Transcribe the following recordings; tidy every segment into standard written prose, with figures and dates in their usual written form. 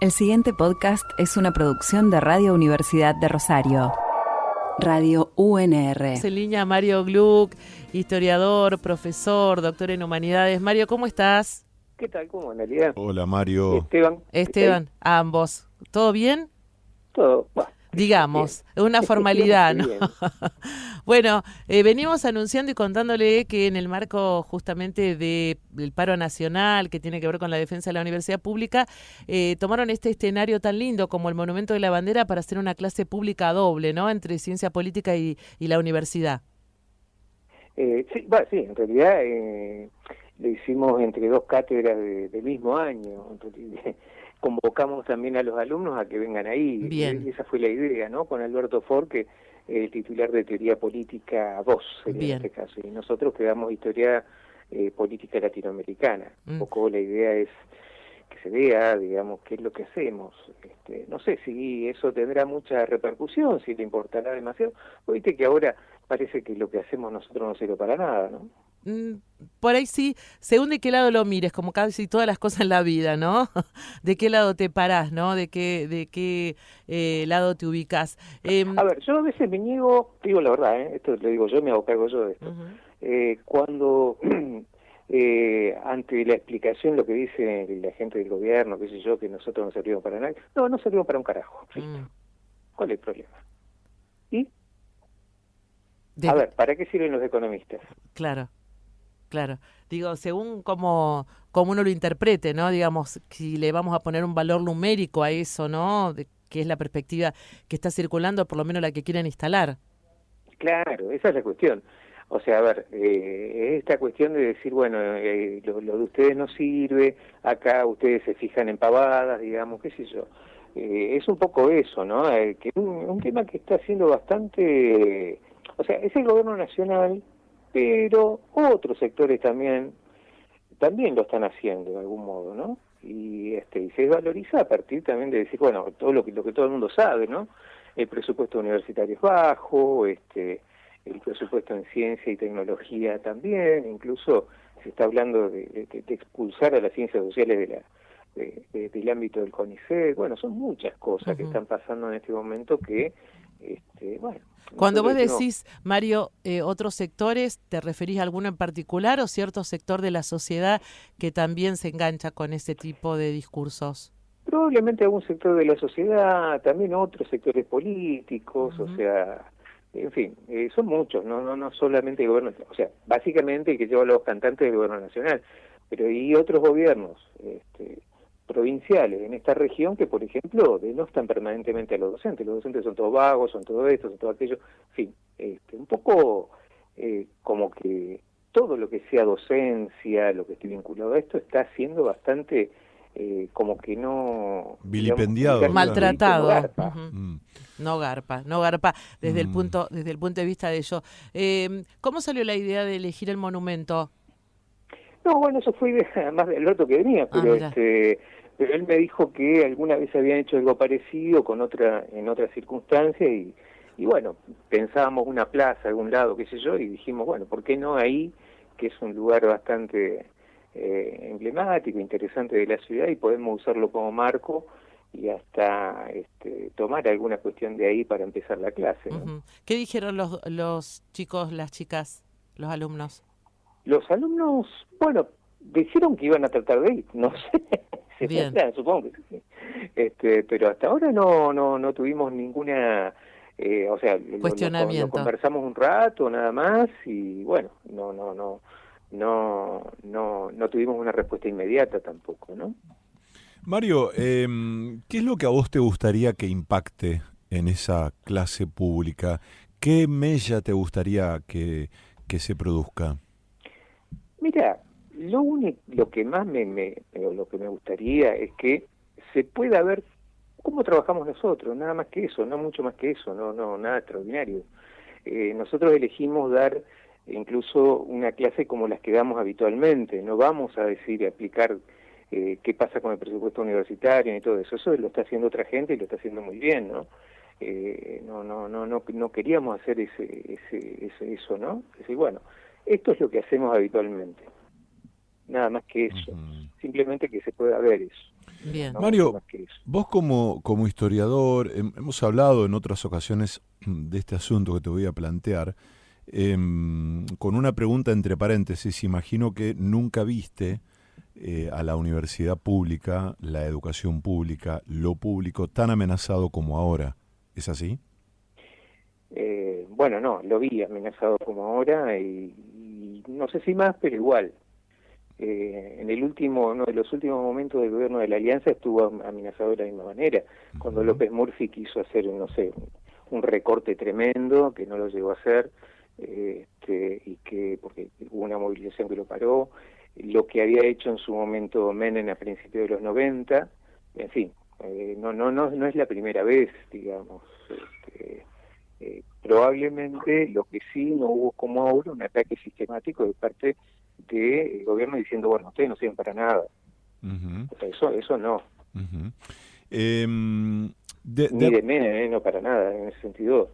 El siguiente podcast es una producción de Radio Universidad de Rosario. Radio UNR. En línea Mario Gluck, historiador, profesor, doctor en humanidades. Mario, ¿cómo estás? ¿Qué tal? ¿Cómo, Analia? Hola, Mario. Esteban, ambos. ¿Todo bien? Todo, bueno. Digamos, es una formalidad, ¿no? Bueno, venimos anunciando y contándole que en el marco justamente del paro nacional que tiene que ver con la defensa de la universidad pública, tomaron este escenario tan lindo como el Monumento de la Bandera para hacer una clase pública doble, ¿no? Entre ciencia política y la universidad. Sí, en realidad lo hicimos entre dos cátedras del mismo año. Convocamos también a los alumnos a que vengan ahí. Bien. Esa fue la idea, ¿no? Con Alberto Ford, que el titular de Teoría Política 2, sería en este caso. Y nosotros quedamos Historia Política Latinoamericana. Un poco la idea es que se vea, digamos, qué es lo que hacemos. No sé si eso tendrá mucha repercusión, si le importará demasiado. Viste que ahora parece que lo que hacemos nosotros no sirve para nada, ¿no? Por ahí sí, según de qué lado lo mires, como casi todas las cosas en la vida, ¿no? De qué lado te parás, ¿no? De qué lado te ubicas. A ver, yo a veces me niego, digo la verdad, esto lo digo yo, me hago cargo yo de esto. Cuando ante la explicación, lo que dice la gente del gobierno, qué sé yo, que nosotros no servimos para nada, no servimos para un carajo. ¿Cuál es el problema? ¿Y? A ver, ¿para qué sirven los economistas? Claro. Digo, según como uno lo interprete, ¿no? Digamos, si le vamos a poner un valor numérico a eso, ¿no? Que es la perspectiva que está circulando, por lo menos la que quieren instalar. Claro, esa es la cuestión. O sea, a ver, esta cuestión de decir, bueno, lo de ustedes no sirve, acá ustedes se fijan en pavadas, digamos, qué sé yo. Es un poco eso, ¿no? Que un tema que está siendo bastante... O sea, es el gobierno nacional, pero otros sectores también lo están haciendo de algún modo, ¿no? Y se valoriza a partir también de decir, bueno, todo lo que todo el mundo sabe, ¿no? El presupuesto universitario es bajo, el presupuesto en ciencia y tecnología también, incluso se está hablando de expulsar a las ciencias sociales del ámbito del CONICET. Bueno, son muchas cosas que están pasando en este momento que, bueno... Cuando vos decís, Mario, otros sectores, ¿te referís a alguno en particular o cierto sector de la sociedad que también se engancha con ese tipo de discursos? Probablemente algún sector de la sociedad, también otros sectores políticos, o sea, en fin, son muchos, no solamente el gobierno, o sea, básicamente el que lleva a los cantantes del gobierno nacional, pero y otros gobiernos provinciales en esta región que, por ejemplo, denostan permanentemente a los docentes son todos vagos, son todo esto, son todo aquello, en fin, un poco como que todo lo que sea docencia, lo que esté vinculado a esto, está siendo bastante como que no... Vilipendiado. Digamos, maltratado. No garpa. No garpa desde el punto de vista de ello. ¿Cómo salió la idea de elegir el monumento? No, bueno, eso fue además del otro que venía, pero él me dijo que alguna vez habían hecho algo parecido en otra circunstancia y bueno, pensábamos una plaza, algún lado, qué sé yo, y dijimos, bueno, ¿por qué no ahí, que es un lugar bastante emblemático, interesante de la ciudad y podemos usarlo como marco y hasta tomar alguna cuestión de ahí para empezar la clase, ¿no? ¿Qué dijeron los chicos, las chicas, los alumnos? Los alumnos, bueno, dijeron que iban a tratar de ir, no sé, supongo que sí. Pero hasta ahora no tuvimos ninguna, o sea, cuestionamiento. Lo conversamos un rato nada más y bueno, no tuvimos una respuesta inmediata tampoco, ¿no? Mario, ¿qué es lo que a vos te gustaría que impacte en esa clase pública? ¿Qué mella te gustaría que se produzca? Mira, lo que más lo que me gustaría es que se pueda ver cómo trabajamos nosotros, nada más que eso, no mucho más que eso, no nada extraordinario. Nosotros elegimos dar incluso una clase como las que damos habitualmente, no vamos a decir aplicar qué pasa con el presupuesto universitario y todo eso lo está haciendo otra gente y lo está haciendo muy bien, ¿no? No queríamos hacer eso, ¿no? Es decir, bueno, esto es lo que hacemos habitualmente, nada más que eso, simplemente que se pueda ver eso. Bien. ¿no? Mario, Más que eso. vos como historiador, hemos hablado en otras ocasiones de este asunto que te voy a plantear, con una pregunta entre paréntesis. Imagino que nunca viste a la universidad pública, la educación pública, lo público tan amenazado como ahora. ¿Es así? Bueno, no, lo vi amenazado como ahora y no sé si más, pero igual. Uno de los últimos momentos del gobierno de la Alianza estuvo amenazado de la misma manera, cuando López Murphy quiso hacer, no sé, un recorte tremendo, que no lo llegó a hacer, porque hubo una movilización que lo paró, lo que había hecho en su momento Menem a principios de los 90, en fin, no es la primera vez, digamos. Probablemente lo que sí no hubo como ahora un ataque sistemático de parte del gobierno diciendo, bueno, ustedes no sirven para nada. Uh-huh. O sea, eso no. Uh-huh. Ni de Menem, no para nada, en ese sentido.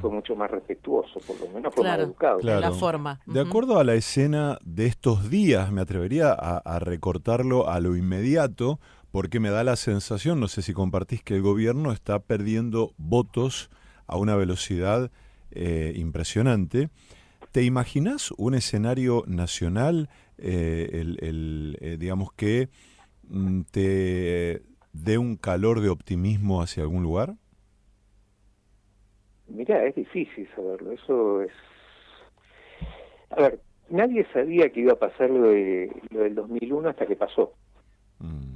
Fue Mm. mucho más respetuoso, por lo menos fue más Claro, educado. en la Claro. forma. De acuerdo a la escena de estos días, me atrevería a recortarlo a lo inmediato, porque me da la sensación, no sé si compartís, que el gobierno está perdiendo votos a una velocidad impresionante. ¿Te imaginás un escenario nacional, digamos, que te dé un calor de optimismo hacia algún lugar? Mirá, es difícil saberlo, eso es... A ver, nadie sabía que iba a pasar lo del 2001 hasta que pasó. Mm.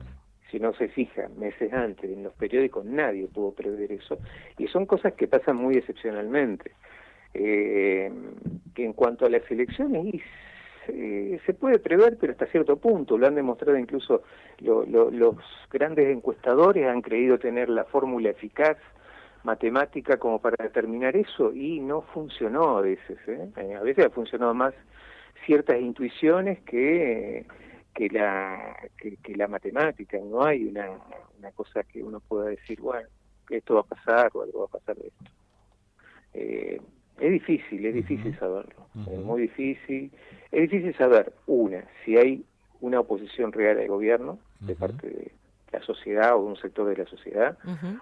Si no se fija, meses antes, en los periódicos nadie pudo prever eso. Y son cosas que pasan muy excepcionalmente. Que en cuanto a las elecciones, se puede prever, pero hasta cierto punto. Lo han demostrado incluso los grandes encuestadores, han creído tener la fórmula eficaz matemática como para determinar eso, y no funcionó a veces. A veces ha funcionado más ciertas intuiciones que la matemática. No hay una cosa que uno pueda decir, bueno, que esto va a pasar o algo va a pasar de esto. Es difícil saberlo, es muy difícil. Es difícil saber, si hay una oposición real al gobierno de parte de la sociedad o de un sector de la sociedad.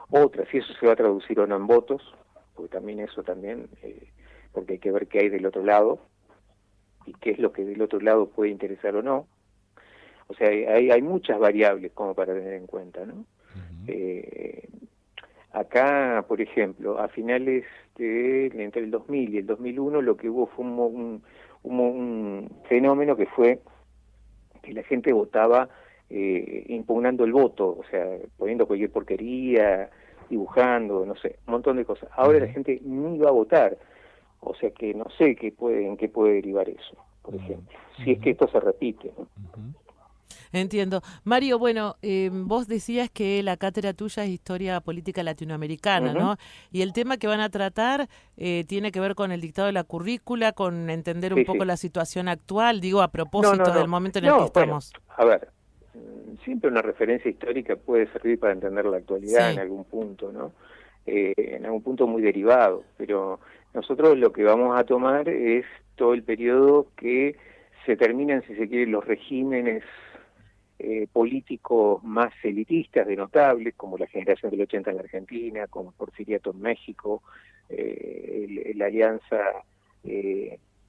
Otra, si eso se va a traducir o no en votos, porque también porque hay que ver qué hay del otro lado y qué es lo que del otro lado puede interesar o no. O sea, hay muchas variables como para tener en cuenta, ¿no? Acá, por ejemplo, a finales entre el 2000 y el 2001, lo que hubo fue un fenómeno que fue que la gente votaba impugnando el voto, o sea, poniendo cualquier porquería, dibujando, no sé, un montón de cosas. Ahora la gente ni va a votar, o sea que no sé en qué puede derivar eso, por ejemplo, si es que esto se repite, ¿no? Entiendo. Mario, bueno, vos decías que la cátedra tuya es Historia Política Latinoamericana, ¿no? Y el tema que van a tratar tiene que ver con el dictado de la currícula, con entender un poco la situación actual, digo, a propósito del momento en el que estamos. Bueno, a ver, siempre una referencia histórica puede servir para entender la actualidad en algún punto, ¿no? En algún punto muy derivado, pero nosotros lo que vamos a tomar es todo el periodo que se terminan, si se quiere, los regímenes políticos más elitistas de notables, como la generación del 80 en la Argentina, como el Porfiriato en México, la alianza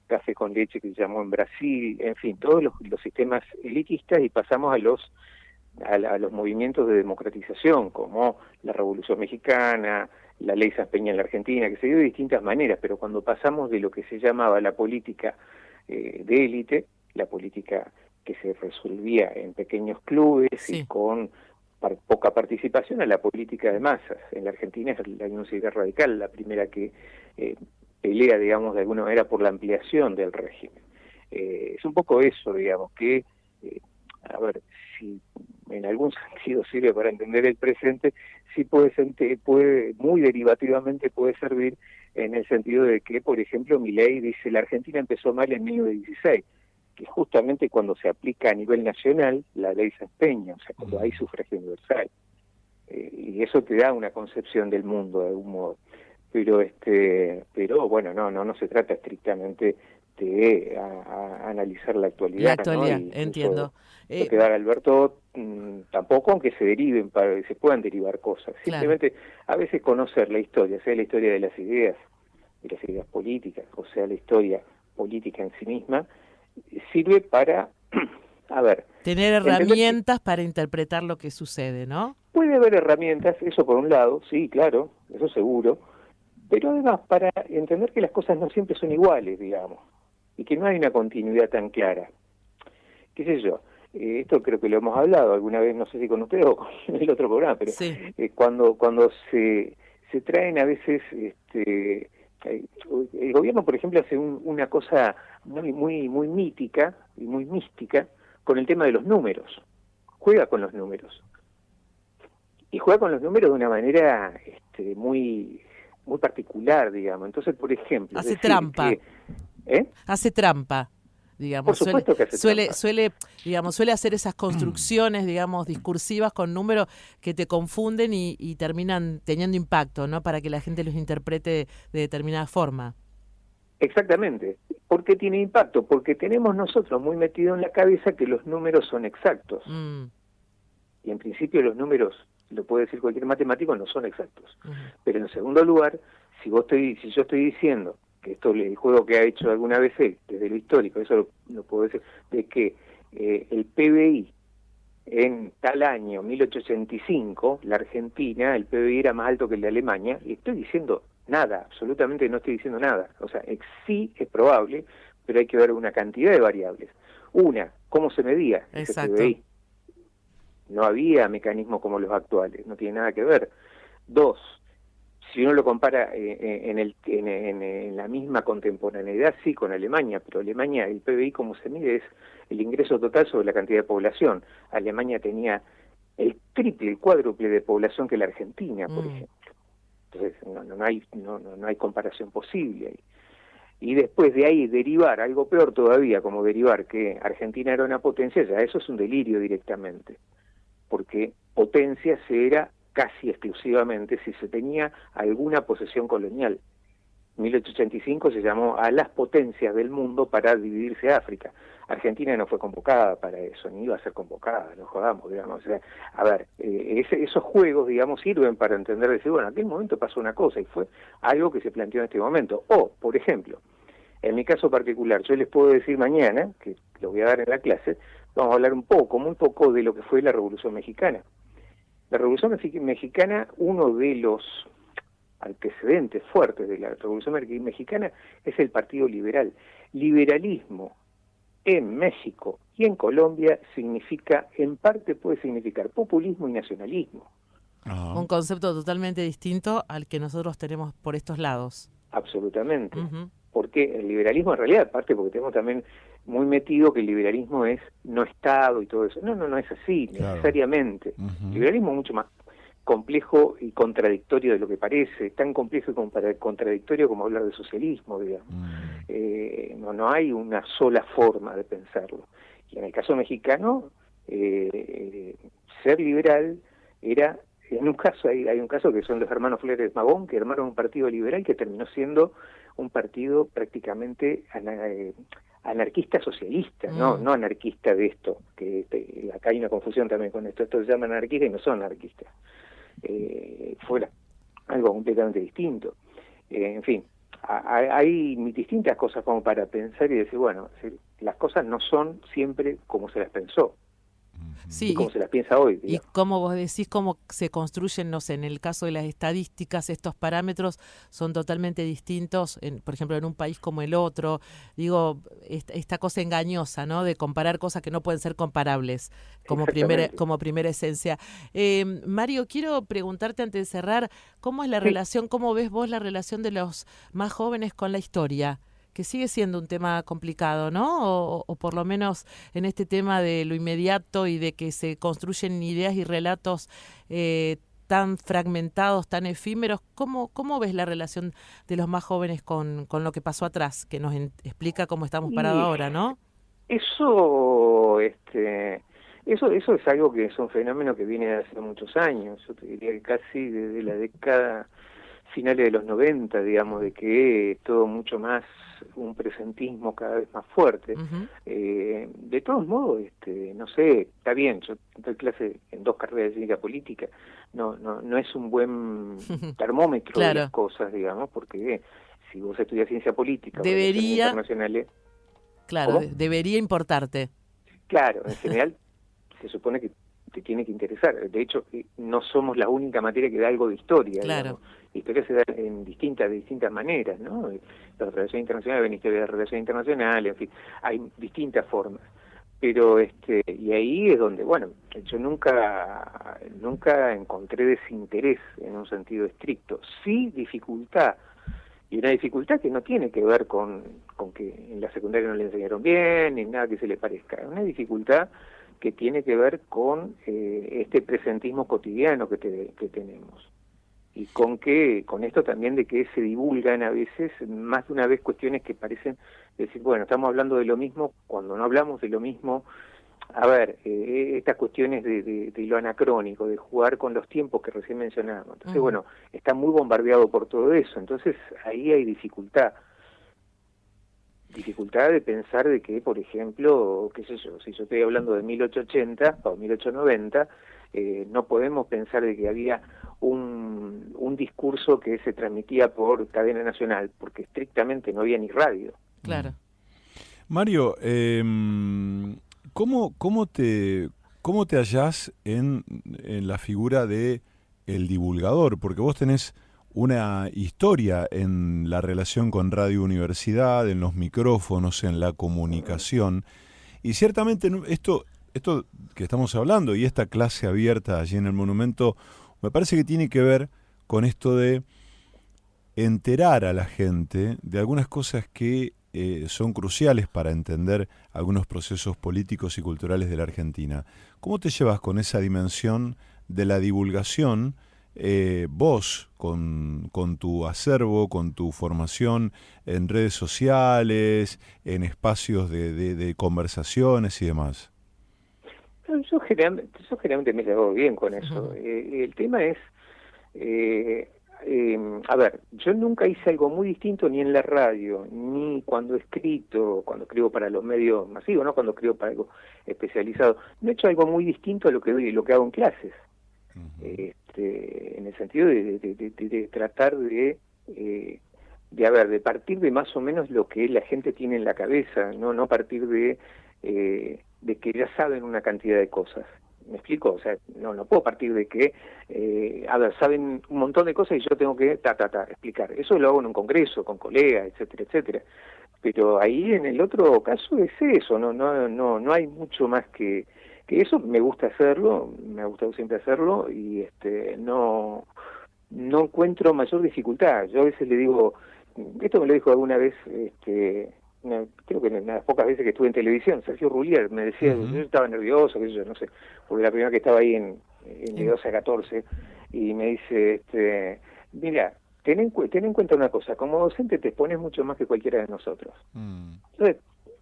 café con leche que se llamó en Brasil, en fin, todos los sistemas elitistas, y pasamos a los movimientos de democratización, como la Revolución Mexicana, la Ley Sanz Peña en la Argentina, que se dio de distintas maneras, pero cuando pasamos de lo que se llamaba la política de élite, la política que se resolvía en pequeños clubes y con poca participación, a la política de masas. En la Argentina es la Unión Cívica Radical la primera que pelea, digamos, de alguna manera por la ampliación del régimen. Es un poco eso, digamos, que, a ver, si en algún sentido sirve para entender el presente, sí puede muy derivativamente puede servir en el sentido de que, por ejemplo, Milei dice, la Argentina empezó mal en 1916, que justamente cuando se aplica a nivel nacional la ley Sanz Peña, o sea, cuando hay sufragio universal. Y eso te da una concepción del mundo de algún modo. Pero bueno, no se trata estrictamente a analizar la actualidad. La actualidad, ¿no? entiendo. Lo que da Alberto, tampoco, aunque se puedan derivar cosas. Simplemente, a veces conocer la historia, sea la historia de las ideas políticas, o sea la historia política en sí misma, sirve para, tener herramientas para interpretar lo que sucede, ¿no? Puede haber herramientas, eso por un lado, sí, claro, eso seguro, pero además para entender que las cosas no siempre son iguales, digamos, y que no hay una continuidad tan clara. ¿Qué sé yo? Esto creo que lo hemos hablado alguna vez, no sé si con ustedes o con el otro programa, pero sí. Cuando se traen a veces, el gobierno, por ejemplo, hace una cosa muy mítica y muy mística con el tema de los números. Juega con los números. Y juega con los números de una manera muy particular, digamos. Entonces, por ejemplo... Hace trampa. Hace trampa, digamos. Por supuesto que hace trampa. Suele hacer esas construcciones, digamos, discursivas con números que te confunden y terminan teniendo impacto, ¿no? Para que la gente los interprete de determinada forma. Exactamente. ¿Por qué tiene impacto? Porque tenemos nosotros muy metido en la cabeza que los números son exactos. Y en principio los números, lo puede decir cualquier matemático, no son exactos. Pero en segundo lugar, si yo estoy diciendo que esto es el juego que ha hecho alguna vez él, desde lo histórico, eso lo puedo decir, de que el PBI en tal año, 1885, la Argentina, el PBI era más alto que el de Alemania, y estoy diciendo nada, absolutamente no estoy diciendo nada. O sea, sí es probable, pero hay que ver una cantidad de variables. Una, ¿cómo se medía ese PBI? No había mecanismos como los actuales, no tiene nada que ver. Dos, si uno lo compara en la misma contemporaneidad, sí, con Alemania, pero Alemania, el PBI como se mide es el ingreso total sobre la cantidad de población. Alemania tenía el triple, el cuádruple de población que la Argentina, por ejemplo. Entonces no hay comparación posible ahí. Y después de ahí derivar algo peor todavía, como derivar que Argentina era una potencia, ya eso es un delirio directamente, porque potencia se era casi exclusivamente si se tenía alguna posesión colonial. 1885 se llamó a las potencias del mundo para dividirse África. Argentina no fue convocada para eso, ni iba a ser convocada, no jodamos, digamos. O sea, esos juegos, digamos, sirven para entender, decir, bueno, en aquel momento pasó una cosa y fue algo que se planteó en este momento. O, por ejemplo, en mi caso particular, yo les puedo decir mañana, que lo voy a dar en la clase, vamos a hablar muy poco de lo que fue la Revolución Mexicana. La Revolución Mexicana, uno de los antecedentes fuertes de la Revolución Mexicana es el Partido Liberal. Liberalismo en México y en Colombia en parte puede significar populismo y nacionalismo. Un concepto totalmente distinto al que nosotros tenemos por estos lados. Absolutamente. Porque el liberalismo en realidad, aparte porque tenemos también muy metido que el liberalismo es no Estado y todo eso. No es así, necesariamente. El liberalismo es mucho más complejo y contradictorio de lo que parece, tan complejo y contradictorio como hablar de socialismo, digamos. No hay una sola forma de pensarlo. Y en el caso mexicano, ser liberal era, en un caso, hay un caso que son los hermanos Flores Magón, que armaron un partido liberal que terminó siendo un partido prácticamente anarquista socialista, no anarquista de esto, que acá hay una confusión también con esto se llaman anarquistas y no son anarquistas. Fuera algo completamente distinto. En fin, hay distintas cosas como para pensar y decir, bueno, las cosas no son siempre como se las pensó. Sí, como se las piensa hoy. Y como vos decís, cómo se construyen, no sé, en el caso de las estadísticas, estos parámetros son totalmente distintos, por ejemplo, en un país como el otro. Digo, esta cosa engañosa, ¿no? De comparar cosas que no pueden ser comparables como primera esencia. Mario, quiero preguntarte antes de cerrar, ¿cómo es la relación, cómo ves vos la relación de los más jóvenes con la historia? Que sigue siendo un tema complicado, ¿no? O por lo menos en este tema de lo inmediato y de que se construyen ideas y relatos tan fragmentados, tan efímeros. ¿Cómo ves la relación de los más jóvenes con lo que pasó atrás? Que nos explica cómo estamos parados ahora, ¿no? Eso es algo que es un fenómeno que viene de hace muchos años. Yo te diría que casi desde la década finales de los 90, digamos, de que todo mucho más un presentismo cada vez más fuerte. De todos modos, no sé, está bien, yo doy clase en 2 carreras de ciencia política, no es un buen termómetro claro. de las cosas, digamos, porque si vos estudias ciencia política, debería, internacionales, claro, debería importarte. Claro, en general se supone que te tiene que interesar. De hecho, no somos la única materia que da algo de historia. Claro. La historia se da de distintas maneras, ¿no? La relación internacional, la historia de relaciones internacionales, en fin, hay distintas formas. Pero y ahí es donde, bueno, yo nunca encontré desinterés en un sentido estricto, sí dificultad, y una dificultad que no tiene que ver con que en la secundaria no le enseñaron bien, ni nada que se le parezca, es una dificultad que tiene que ver con este presentismo cotidiano que tenemos, y con esto también de que se divulgan a veces, más de una vez, cuestiones que parecen decir, bueno, estamos hablando de lo mismo cuando no hablamos de lo mismo. A ver, estas cuestiones de lo anacrónico, de jugar con los tiempos que recién mencionábamos. Entonces, bueno, está muy bombardeado por todo eso. Entonces, ahí hay dificultad de pensar de que, por ejemplo, qué sé yo, si yo estoy hablando de 1880 o 1890, no podemos pensar de que había un discurso que se transmitía por cadena nacional, porque estrictamente no había ni radio. Claro. Mario, ¿cómo te hallás en la figura de el divulgador? Porque vos tenés una historia en la relación con Radio Universidad, en los micrófonos, en la comunicación, y ciertamente esto que estamos hablando y esta clase abierta allí en el monumento, me parece que tiene que ver con esto de enterar a la gente de algunas cosas que son cruciales para entender algunos procesos políticos y culturales de la Argentina. ¿Cómo te llevas con esa dimensión de la divulgación, vos, con tu acervo, con tu formación en redes sociales, en espacios de conversaciones y demás? Yo generalmente me llevo bien con eso. El tema es, a ver, yo nunca hice algo muy distinto ni en la radio, ni cuando escribo para los medios masivos, ¿no? Cuando escribo para algo especializado. No he hecho algo muy distinto a lo que hago en clases. En el sentido de tratar de partir de más o menos lo que la gente tiene en la cabeza, no partir de que ya saben una cantidad de cosas. ¿Me explico? O sea, no puedo partir de que, saben un montón de cosas y yo tengo que explicar. Eso lo hago en un congreso, con colegas, etcétera, etcétera. Pero ahí en el otro caso es eso, no hay mucho más que eso. Me gusta hacerlo, me ha gustado siempre hacerlo, y no encuentro mayor dificultad. Yo a veces le digo, esto me lo dijo alguna vez, creo que en las pocas veces que estuve en televisión, Sergio Rullier me decía, yo estaba nervioso, qué sé yo, no sé, porque la primera que estaba ahí de 12 a 14, y me dice, mira, ten en cuenta una cosa, como docente te expones mucho más que cualquiera de nosotros. Entonces,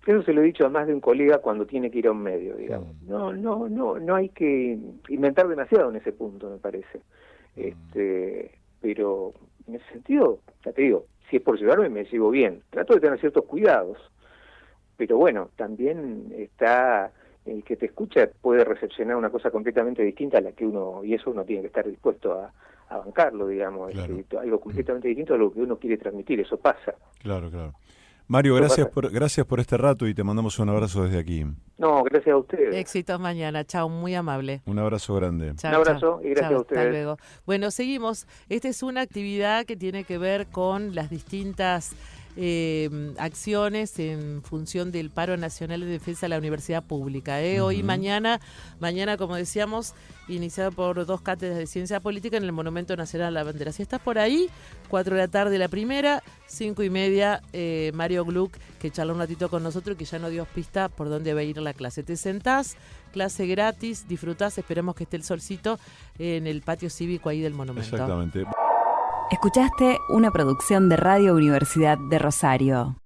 eso se lo he dicho a más de un colega cuando tiene que ir a un medio, digamos. No hay que inventar demasiado en ese punto, me parece. Pero en ese sentido, ya te digo, si es por llevarme, me llevo bien. Trato de tener ciertos cuidados, pero bueno, también está el que te escucha puede recepcionar una cosa completamente distinta a la que y eso uno tiene que estar dispuesto a bancarlo, digamos. Claro. Algo completamente distinto a lo que uno quiere transmitir, eso pasa. Claro. Mario, gracias por este rato y te mandamos un abrazo desde aquí. No, gracias a ustedes. Éxitos mañana, chao, muy amable. Un abrazo grande. Chao, un abrazo y gracias a ustedes. Hasta luego. Bueno, seguimos. Esta es una actividad que tiene que ver con las distintas acciones en función del paro nacional de defensa de la universidad pública. Hoy y mañana, como decíamos, iniciado por 2 cátedras de ciencia política en el Monumento Nacional a la Bandera. Si estás por ahí, 4 de la tarde la primera, 5:30, Mario Gluck, que charló un ratito con nosotros y que ya nos dio pista por dónde va a ir la clase. Te sentás, clase gratis, disfrutás, esperemos que esté el solcito en el patio cívico ahí del monumento. Exactamente. Escuchaste una producción de Radio Universidad de Rosario.